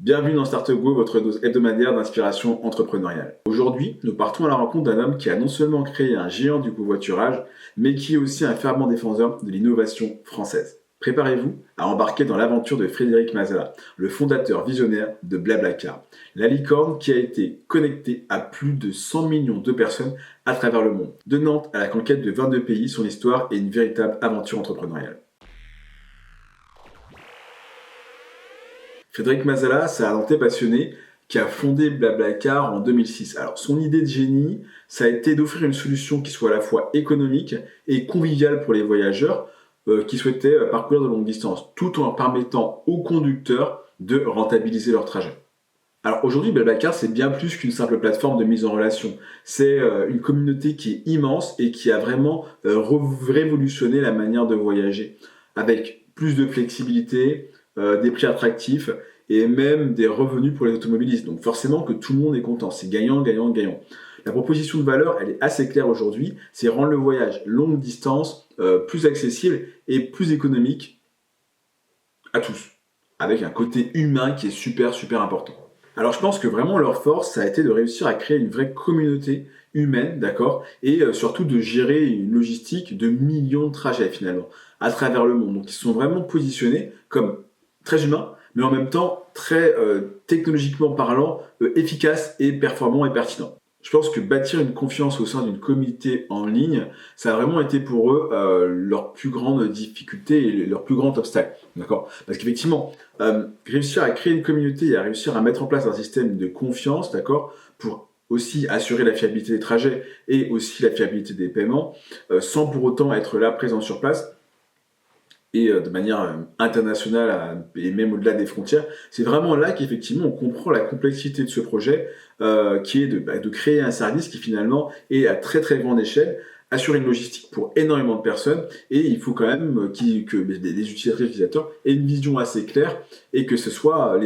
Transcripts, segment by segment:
Bienvenue dans Startup Go, votre dose hebdomadaire d'inspiration entrepreneuriale. Aujourd'hui, nous partons à la rencontre d'un homme qui a non seulement créé un géant du covoiturage, mais qui est aussi un fervent défenseur de l'innovation française. Préparez-vous à embarquer dans l'aventure de Frédéric Mazala, le fondateur visionnaire de Blablacar, la licorne qui a été connectée à plus de 100 millions de personnes à travers le monde. De Nantes à la conquête de 22 pays, son histoire est une véritable aventure entrepreneuriale. Frédéric Mazala, c'est un Nantais passionné qui a fondé Blablacar en 2006. Alors, son idée de génie, ça a été d'offrir une solution qui soit à la fois économique et conviviale pour les voyageurs qui souhaitaient parcourir de longues distances, tout en leur permettant aux conducteurs de rentabiliser leur trajet. Alors aujourd'hui, Blablacar, c'est bien plus qu'une simple plateforme de mise en relation. C'est une communauté qui est immense et qui a vraiment révolutionné la manière de voyager, avec plus de flexibilité, des prix attractifs et même des revenus pour les automobilistes. Donc forcément que tout le monde est content, c'est gagnant, gagnant, gagnant. La proposition de valeur, elle est assez claire aujourd'hui, c'est rendre le voyage longue distance plus accessible et plus économique à tous, avec un côté humain qui est super, super important. Alors je pense que vraiment leur force, ça a été de réussir à créer une vraie communauté humaine, d'accord, et surtout de gérer une logistique de millions de trajets finalement, à travers le monde. Donc ils se sont vraiment positionnés comme très humain, mais en même temps très technologiquement parlant, efficace et performant et pertinent. Je pense que bâtir une confiance au sein d'une communauté en ligne, ça a vraiment été pour eux leur plus grande difficulté et leur plus grand obstacle. D'accord ? Parce qu'effectivement, réussir à créer une communauté et à réussir à mettre en place un système de confiance, d'accord, pour aussi assurer la fiabilité des trajets et aussi la fiabilité des paiements, sans pour autant être là présent sur place, et de manière internationale et même au-delà des frontières, c'est vraiment là qu'effectivement on comprend la complexité de ce projet qui est de créer un service qui finalement est à très très grande échelle, assurer une logistique pour énormément de personnes et il faut quand même que les utilisateurs aient une vision assez claire et que ce soit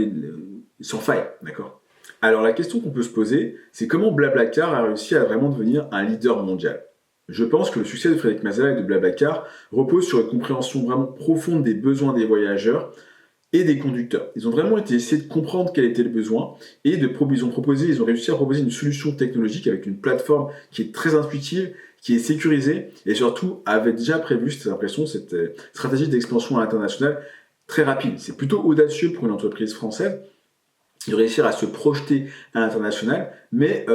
sans faille, d'accord ? Alors la question qu'on peut se poser, c'est comment Blablacar a réussi à vraiment devenir un leader mondial ? Je pense que le succès de Frédéric Mazala et de Blablacar repose sur une compréhension vraiment profonde des besoins des voyageurs et des conducteurs. Ils ont vraiment essayé de comprendre quel était le besoin et ils ont réussi à proposer une solution technologique avec une plateforme qui est très intuitive, qui est sécurisée et surtout avait déjà prévu, cette stratégie d'expansion à l'international très rapide. C'est plutôt audacieux pour une entreprise française de réussir à se projeter à l'international, mais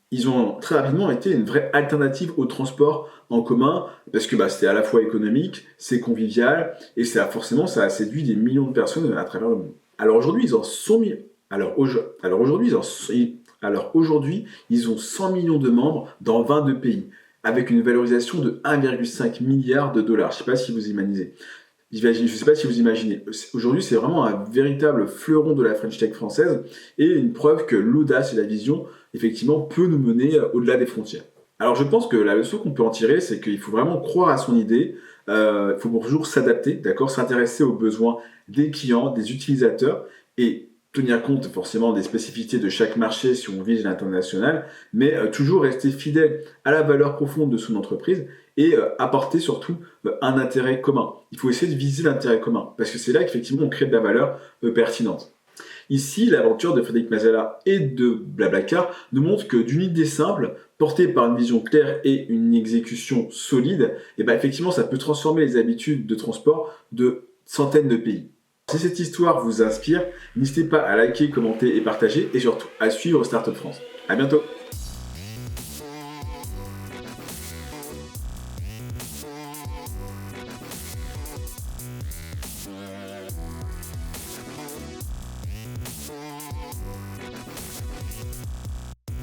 ils ont très rapidement été une vraie alternative au transport en commun parce que c'était à la fois économique, c'est convivial et forcément ça a séduit des millions de personnes à travers le monde. Alors aujourd'hui, ils en sont mis. Aujourd'hui, ils ont 100 millions de membres dans 22 pays avec une valorisation de 1,5 milliard de dollars. Je ne sais pas si vous imaginez. Aujourd'hui, c'est vraiment un véritable fleuron de la French Tech française et une preuve que l'audace et la vision, effectivement, peut nous mener au-delà des frontières. Alors, je pense que la leçon qu'on peut en tirer, c'est qu'il faut vraiment croire à son idée. Il faut toujours s'adapter, d'accord, s'intéresser aux besoins des clients, des utilisateurs et tenir compte forcément des spécificités de chaque marché si on vise l'international, mais toujours rester fidèle à la valeur profonde de son entreprise et apporter surtout un intérêt commun. Il faut essayer de viser l'intérêt commun, parce que c'est là qu'effectivement on crée de la valeur pertinente. Ici, l'aventure de Frédéric Mazala et de Blablacar nous montre que d'une idée simple, portée par une vision claire et une exécution solide, effectivement ça peut transformer les habitudes de transport de centaines de pays. Si cette histoire vous inspire, n'hésitez pas à liker, commenter et partager, et surtout à suivre Startup France. À bientôt!